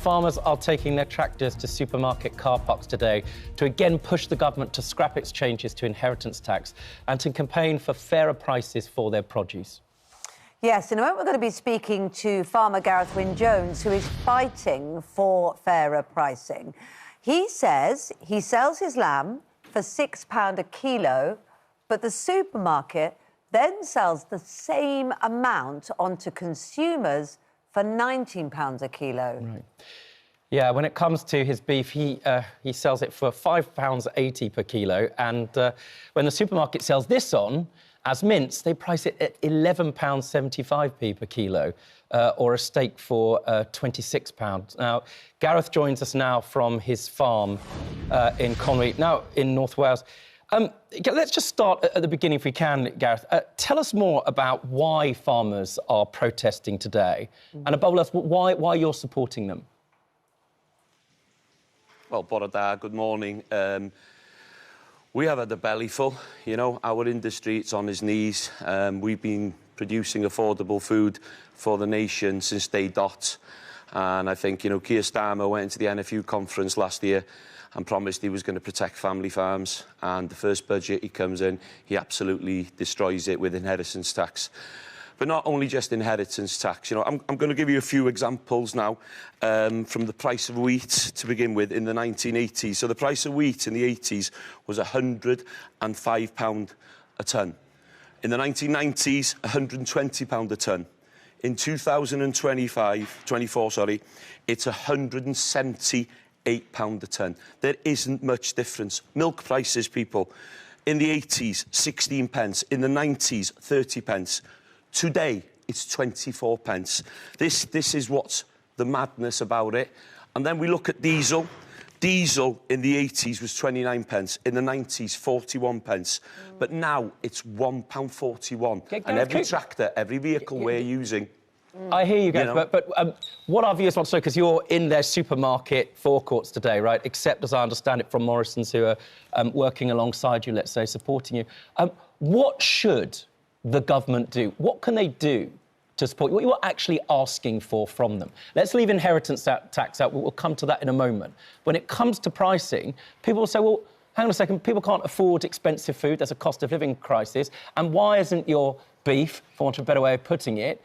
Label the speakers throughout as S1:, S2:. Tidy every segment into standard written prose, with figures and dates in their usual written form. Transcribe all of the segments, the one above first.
S1: farmers are taking their tractors to supermarket car parks today to again push the government to scrap its changes to inheritance tax and to campaign for fairer prices for their produce.
S2: Yes, in a moment we're going to be speaking to farmer Gareth Wyn Jones, who is fighting for fairer pricing. He says he sells his lamb for £6 a kilo, but the supermarket then sells the same amount onto consumers for £19 a kilo.
S1: Right. Yeah, when it comes to his beef, he sells it for £5.80 per kilo, and when the supermarket sells this on as mince, they price it at £11.75p per kilo, or a steak for £26. Now, Gareth joins us now from his farm in Conwy, now in North Wales. Let's just start at the beginning, if we can, Gareth. Tell us more about why farmers are protesting today, and above all, why you're supporting them.
S3: Well, bore da, good morning. We have had a belly full, you know, our industry, it's on its knees. We've been producing affordable food for the nation since day dot. And I think, you know, Keir Starmer went into the NFU conference last year and promised he was going to protect family farms. And the first budget he comes in, he absolutely destroys it with inheritance tax. But not only just inheritance tax, you know, I'm going to give you a few examples now from the price of wheat to begin with in the 1980s. So the price of wheat in the 80s was £105 a tonne. In the 1990s, £120 a tonne. In 2024, it's £178 a tonne. There isn't much difference. Milk prices, people, in the 80s, 16 pence. In the 90s, 30 pence. Today, it's 24 pence. This is what's the madness about it. And then we look at diesel. Diesel in the 80s was 29 pence. In the 90s, 41 pence. But now it's £1.41. And every tractor, every vehicle we're using...
S1: I hear you, guys, you know? but what our viewers want to know, because you're in their supermarket forecourts today, right, except, as I understand it, from Morrison's, who are working alongside you, let's say, supporting you. What should the government do? What can they do to support you? What you're actually asking for from them? Let's leave inheritance tax out. We'll come to that in a moment. When it comes to pricing, people will say, well, hang on a second, people can't afford expensive food. There's a cost of living crisis. And why isn't your beef, for want of a better way of putting it,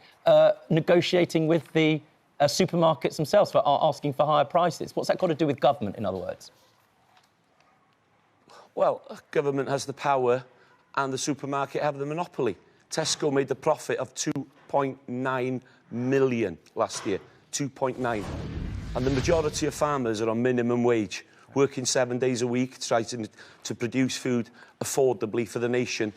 S1: negotiating with the supermarkets themselves for asking for higher prices? What's that got to do with government, in other words?
S3: Well, government has the power and the supermarket have the monopoly. Tesco made the profit of 2.9 million last year. 2.9. And the majority of farmers are on minimum wage, working 7 days a week, trying to produce food affordably for the nation.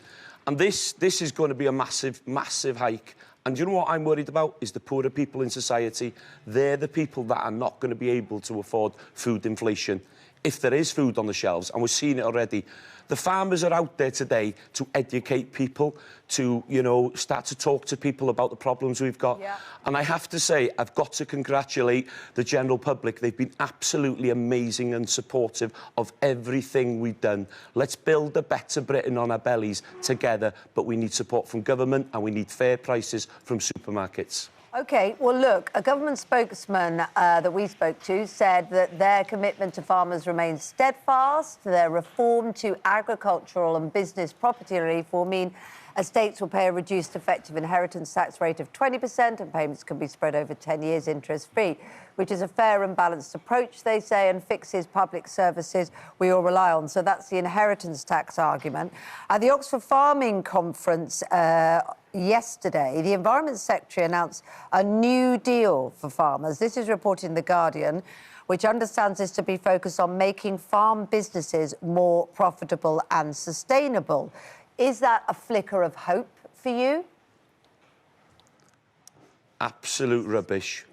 S3: And this is going to be a massive, massive hike. And you know what I'm worried about is the poorer people in society. They're the people that are not going to be able to afford food inflation. If there is food on the shelves, and we're seeing it already, the farmers are out there today to educate people, to, you know, start to talk to people about the problems we've got. Yeah. And I have to say, I've got to congratulate the general public. They've been absolutely amazing and supportive of everything we've done. Let's build a better Britain on our bellies together, but we need support from government and we need fair prices from supermarkets.
S2: OK, well, look, a government spokesman that we spoke to said that their commitment to farmers remains steadfast. Their reform to agricultural and business property relief will mean estates will pay a reduced effective inheritance tax rate of 20% and payments can be spread over 10 years interest-free, which is a fair and balanced approach, they say, and fixes public services we all rely on. So that's the inheritance tax argument. At the Oxford Farming Conference yesterday, the Environment Secretary announced a new deal for farmers. This is reported in The Guardian, which understands this to be focused on making farm businesses more profitable and sustainable. Is that a flicker of hope for you?
S3: Absolute rubbish.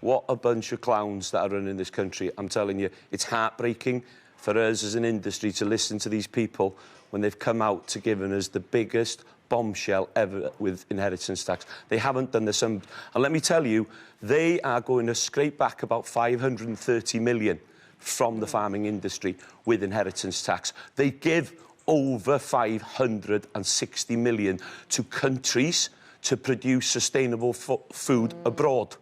S3: What a bunch of clowns that are running this country. I'm telling you, it's heartbreaking for us as an industry to listen to these people when they've come out to giving us the biggest bombshell ever with inheritance tax. They haven't done this. And let me tell you, they are going to scrape back about 530 million from the farming industry with inheritance tax. They give over 560 million to countries to produce sustainable food abroad.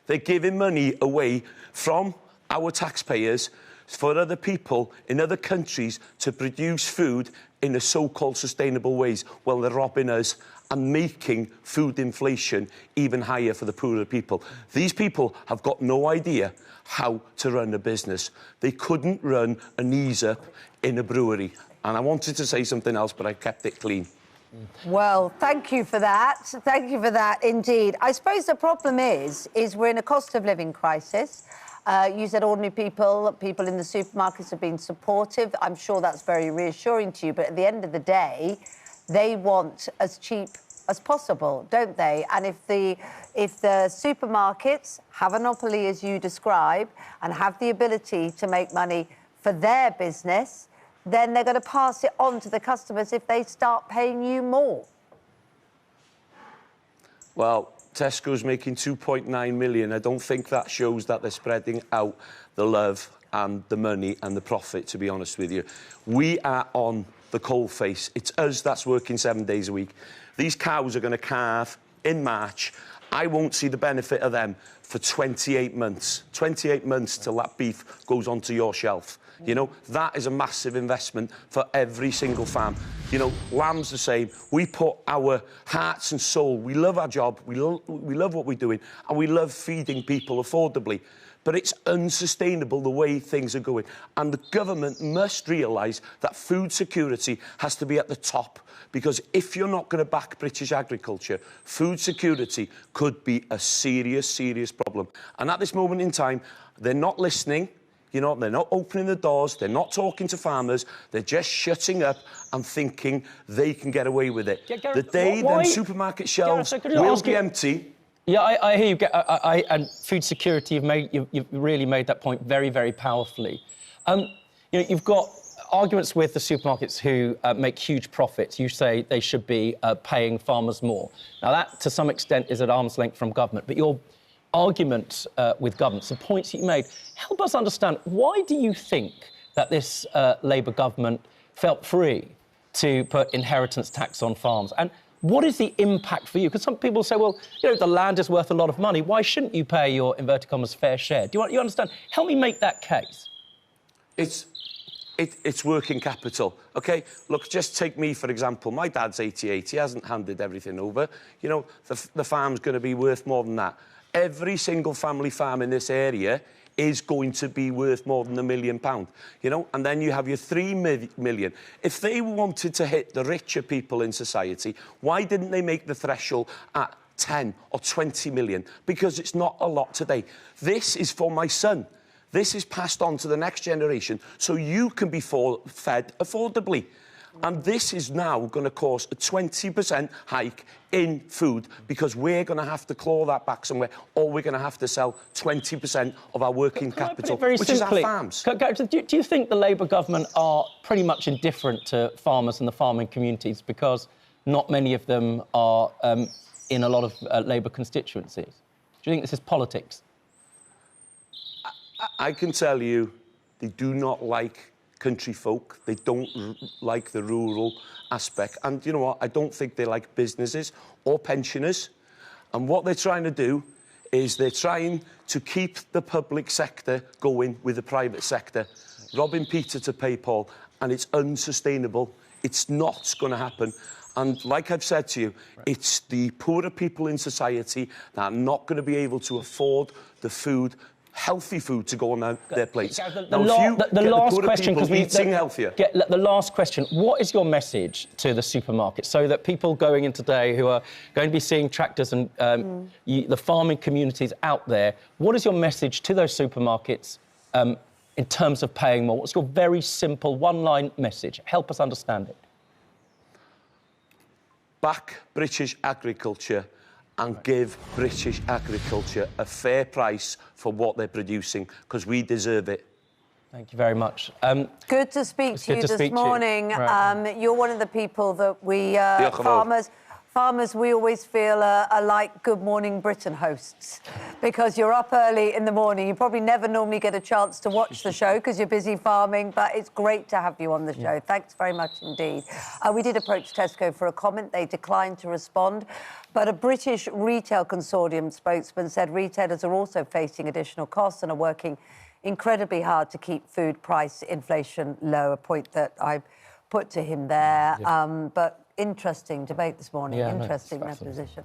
S3: They're giving money away from our taxpayers for other people in other countries to produce food in a so-called sustainable ways. Well, they're robbing us and making food inflation even higher for the poorer people. These people have got no idea how to run a business. They couldn't run an ease-up in a brewery. And I wanted to say something else, but I kept it clean.
S2: Well, thank you for that. Thank you for that, indeed. I suppose the problem is we're in a cost of living crisis. You said ordinary people in the supermarkets have been supportive. I'm sure that's very reassuring to you, but at the end of the day, they want as cheap as possible, don't they? And if the supermarkets have a monopoly, as you describe, and have the ability to make money for their business, then they're going to pass it on to the customers if they start paying you more.
S3: Well, Tesco's making 2.9 million. I don't think that shows that they're spreading out the love and the money and the profit, to be honest with you. We are on the coalface. It's us that's working 7 days a week. These cows are going to calve in March. I won't see the benefit of them for 28 months. 28 months till that beef goes onto your shelf. You know, that is a massive investment for every single farm. You know, lamb's the same. We put our hearts and soul, we love our job, we love what we're doing, and we love feeding people affordably. But it's unsustainable the way things are going. And the government must realise that food security has to be at the top. Because if you're not going to back British agriculture, food security could be a serious, serious problem. And at this moment in time, they're not listening. You know, they're not opening the doors, they're not talking to farmers, they're just shutting up and thinking they can get away with it.
S1: Yeah, Gareth,
S3: the day them supermarket shelves will be empty.
S1: Yeah, I hear you. And food security, you've really made that point very, very powerfully. You know, you've got arguments with the supermarkets who make huge profits. You say they should be paying farmers more. Now, that, to some extent, is at arm's length from government, but your argument with governments, the points that you made, help us understand, why do you think that this Labour government felt free to put inheritance tax on farms? And what is the impact for you? Because some people say, well, you know, the land is worth a lot of money. Why shouldn't you pay your, inverted commas, fair share? You understand? Help me make that case.
S3: It's working capital, OK? Look, just take me, for example. My dad's 88. He hasn't handed everything over. You know, the farm's going to be worth more than that. Every single family farm in this area is going to be worth more than £1 million, you know? And then you have your 3 million. If they wanted to hit the richer people in society, why didn't they make the threshold at 10 or 20 million? Because it's not a lot today. This is for my son. This is passed on to the next generation so you can be fed affordably. And this is now going to cause a 20% hike in food because we're going to have to claw that back somewhere, or we're going to have to sell 20% of our working capital, which is our farms.
S1: Do you think the Labour government are pretty much indifferent to farmers and the farming communities because not many of them are in a lot of Labour constituencies? Do you think this is politics?
S3: I can tell you they do not like country folk. They don't like the rural aspect. And you know what? I don't think they like businesses or pensioners. And what they're trying to do is they're trying to keep the public sector going with the private sector, robbing Peter to pay Paul, and it's unsustainable. It's not going to happen. And like I've said to you, it's the poorer people in society that are not going to be able to afford the food, healthy food to go on their plates.
S1: The last question, because
S3: eating healthier.
S1: The last question: what is your message to the supermarket so that people going in today who are going to be seeing tractors and the farming communities out there? What is your message to those supermarkets in terms of paying more? What's your very simple one-line message? Help us understand it.
S3: Back British agriculture and give British agriculture a fair price for what they're producing, because we deserve it.
S1: Thank you very much.
S2: Good to speak to you this morning.
S1: Right.
S2: You're one of the people that we, farmers, we always feel, are like Good Morning Britain hosts, because you're up early in the morning. You probably never normally get a chance to watch the show because you're busy farming, but it's great to have you on the show. Thanks very much indeed. We did approach Tesco for a comment. They declined to respond, but a British retail consortium spokesman said retailers are also facing additional costs and are working incredibly hard to keep food price inflation low, a point that I put to him there. But interesting debate this morning, interesting position.